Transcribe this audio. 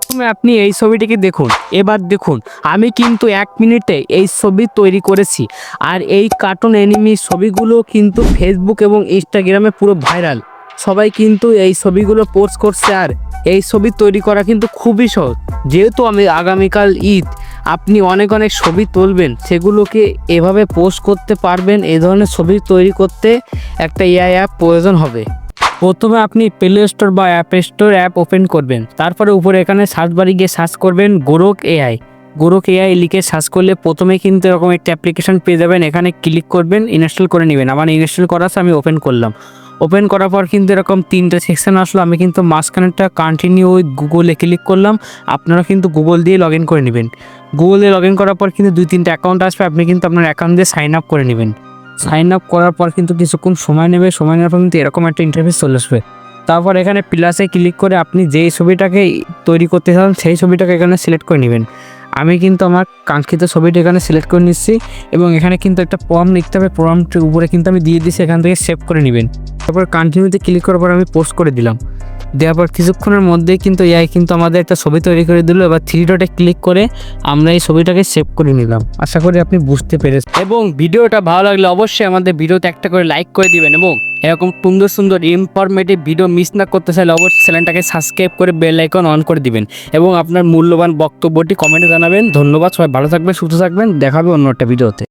প্রথমে আপনি এই ছবিটিকে দেখুন। এবার দেখুন আমি কিন্তু 1 মিনিটে এই ছবি তৈরি করেছি। আর এই কার্টুন অ্যানিমি ছবিগুলো কিন্তু ফেসবুক এবং ইনস্টাগ্রামে পুরো ভাইরাল। সবাই কিন্তু এই ছবিগুলো পোস্ট করছে। আর এই ছবি তৈরি করা কিন্তু খুবই সহজ। যেহেতু আমি আগামীকাল ঈদ, আপনি অনেক অনেক ছবি তুলবেন, সেগুলোকে এভাবে পোস্ট করতে পারবেন। এই ধরনের ছবি তৈরি করতে একটা এআই অ্যাপ প্রয়োজন হবে। প্রথমে আপনি প্লে স্টোর বা অ্যাপ স্টোর অ্যাপ ওপেন করবেন। তারপরে উপরে এখানে সার্চ বারে গিয়ে সার্চ করবেন গোরক এআই। গোরক এআই লিখে সার্চ করলে প্রথমে কিন্তু এরকম একটা অ্যাপ্লিকেশন পেয়ে যাবেন। এখানে ক্লিক করবেন, ইনস্টল করে নেবেন। আমার ইনস্টল করা আছে, আমি ওপেন করলাম। ওপেন করার পর কিন্তু এরকম 3টে সেকশন আসলো। আমি কিন্তু মাঝখানেরটা কন্টিনিউ উইথ গুগলে ক্লিক করলাম। আপনারা কিন্তু গুগল দিয়ে লগ ইন করে নেবেন। গুগল দিয়ে লগ ইন করার পর কিন্তু 2-3টে অ্যাকাউন্ট আসবে। আপনি কিন্তু আপনার অ্যাকাউন্ট দিয়ে সাইন আপ করে নেবেন। সাইন আপ করার পর কিন্তু কিছুক্ষণ সময় নেবে। সময় নেওয়ার পর কিন্তু এরকম একটা ইন্টারফেস চলে আসবে। তারপর এখানে প্লাসে ক্লিক করে আপনি যেই ছবিটাকে তৈরি করতে চান সেই ছবিটাকে এখানে সিলেক্ট করে নেবেন। আমি কিন্তু আমার কাঙ্ক্ষিত ছবিটা এখানে সিলেক্ট করে নিচ্ছি এবং এখানে কিন্তু একটা প্রম্পট লিখতে হবে। প্রম্পটের উপরে কিন্তু আমি দিয়ে দিচ্ছি, এখান থেকে সেভ করে নেবেন। তারপর কন্টিনিউতে ক্লিক করার পর আমি পোস্ট করে দিলাম। দেওয়ার পর কিছুক্ষণের মধ্যেই কিন্তু এআই কিন্তু আমাদের একটা ছবি তৈরি করে দিল। এবার 3 ডটে ক্লিক করে আমরা এই ছবিটাকে সেভ করে নিলাম। আশা করি আপনি বুঝতে পেরেছেন। এবং ভিডিওটা ভালো লাগলে অবশ্যই আমাদের ভিডিওতে একটা করে লাইক করে দিবেন। এবং এরকম সুন্দর সুন্দর ইনফরমেটিভ ভিডিও মিস না করতে চাইলে অবশ্যই চ্যানেলটাকে সাবস্ক্রাইব করে বেল আইকন অন করে দিবেন। এবং আপনার মূল্যবান বক্তব্যটি কমেন্টে জানাবেন। ধন্যবাদ। সবাই ভালো থাকবেন, সুস্থ থাকবেন। দেখা হবে অন্য একটা ভিডিওতে।